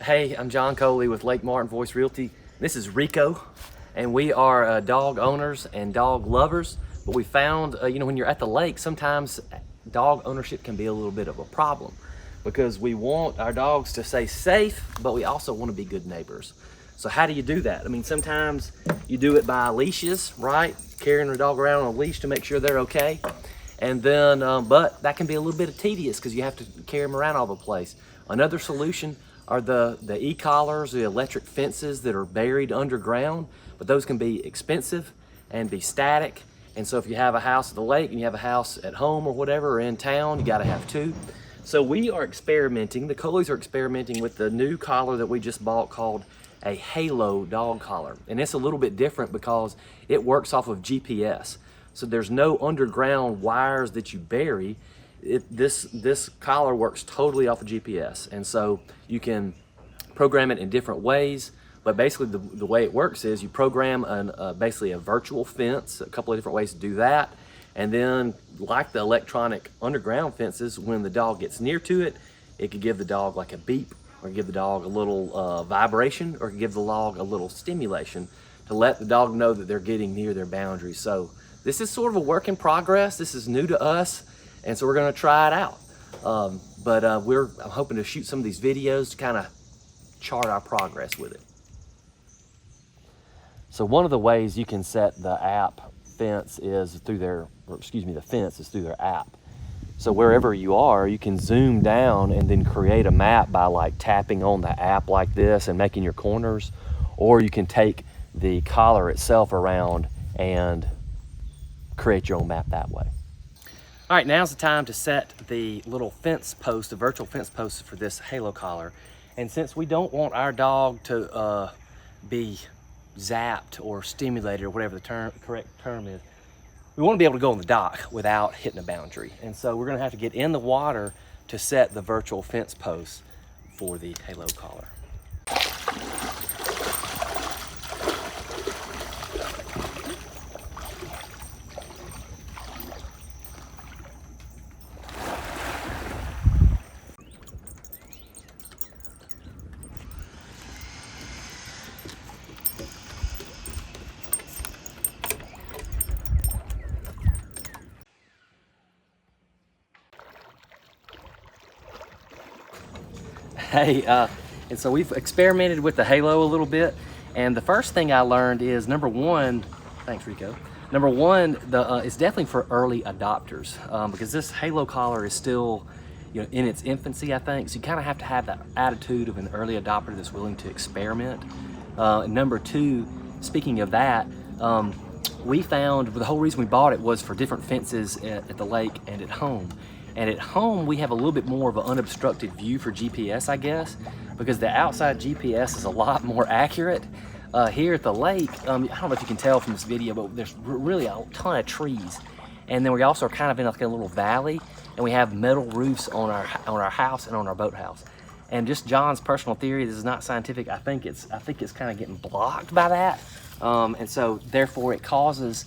Hey, I'm John Coley with Lake Martin Voice Realty. This is Rico, and we are dog owners and dog lovers. But we found, when you're at the lake, sometimes dog ownership can be a little bit of a problem because we want our dogs to stay safe, but we also want to be good neighbors. So how do you do that? I mean, sometimes you do it by leashes, right? Carrying the dog around on a leash to make sure they're okay. And then, but that can be a little bit tedious because you have to carry them around all the place. Another solution are the e-collars, the electric fences that are buried underground, but those can be expensive and be static. And so if you have a house at the lake and you have a house at home or whatever, or in town, you gotta have two. So we are experimenting, the Coleys are experimenting with the new collar that we just bought called a Halo dog collar. And it's a little bit different because it works off of GPS. So there's no underground wires that you bury. This collar works totally off of GPS, and so you can program it in different ways. But basically, the way it works is you program basically a virtual fence, a couple of different ways to do that, and then like the electronic underground fences, when the dog gets near to it, it could give the dog like a beep, or give the dog a little vibration, or give the dog a little stimulation to let the dog know that they're getting near their boundaries. So this is sort of a work in progress. This is new to us. And so we're gonna try it out. I'm hoping to shoot some of these videos to kind of chart our progress with it. So one of the ways you can set the app fence is through the fence is through their app. So wherever you are, you can zoom down and then create a map by like tapping on the app like this and making your corners, or you can take the collar itself around and create your own map that way. All right, now's the time to set the little fence post, the virtual fence post for this Halo collar. And since we don't want our dog to be zapped or stimulated or whatever the correct term is, we want to be able to go on the dock without hitting a boundary. And so we're gonna have to get in the water to set the virtual fence post for the Halo collar. Hey, and so we've experimented with the Halo a little bit, and the first thing I learned is number one, thanks Rico. Number one, it's definitely for early adopters because this Halo collar is still, in its infancy, I think. So you kind of have to have that attitude of an early adopter that's willing to experiment. Number two, speaking of that, we found the whole reason we bought it was for different fences at the lake and at home. And at home, we have a little bit more of an unobstructed view for GPS, I guess, because the outside GPS is a lot more accurate. Here at the lake, I don't know if you can tell from this video, but there's really a ton of trees. And then we also are kind of in like a little valley, and we have metal roofs on our house and on our boathouse. And just John's personal theory, this is not scientific, I think it's kind of getting blocked by that. And so therefore it causes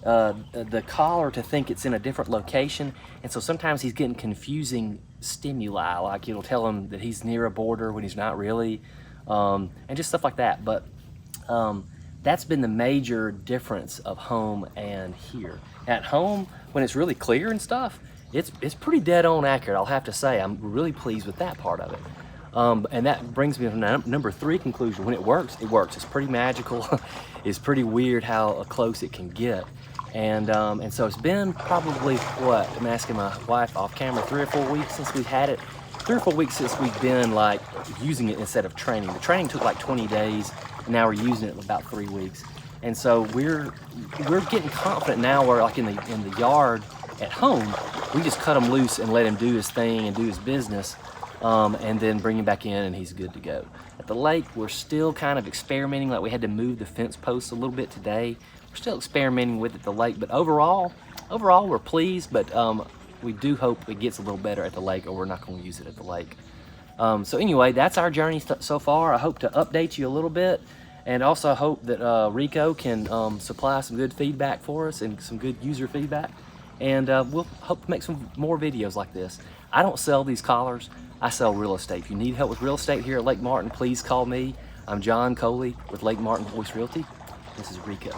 the collar to think it's in a different location, and so sometimes he's getting confusing stimuli, like it'll tell him that he's near a border when he's not really, and just stuff like that. But that's been the major difference of home and here. At home, when it's really clear and stuff, it's pretty dead on accurate, I'll have to say. I'm really pleased with that part of it. And that brings me to number three conclusion. When it works, it works. It's pretty magical. It's pretty weird how close it can get. And so it's been probably, I'm asking my wife off camera, 3 or 4 weeks since we've had it. 3 or 4 weeks since we've been like using it instead of training. The training took like 20 days, and now we're using it in about 3 weeks. And so we're getting confident now where like in the yard at home, we just cut him loose and let him do his thing and do his business, and then bring him back in and he's good to go. At the lake, we're still kind of experimenting, like we had to move the fence posts a little bit today. We're still experimenting with it at the lake, but overall we're pleased, but we do hope it gets a little better at the lake, or we're not going to use it at the lake. So anyway, that's our journey so far. I hope to update you a little bit, and also hope that Rico can supply some good feedback for us and some good user feedback. And we'll hope to make some more videos like this. I don't sell these collars. I sell real estate. If you need help with real estate here at Lake Martin, please call me. I'm John Coley with Lake Martin Voice Realty. This is Rico.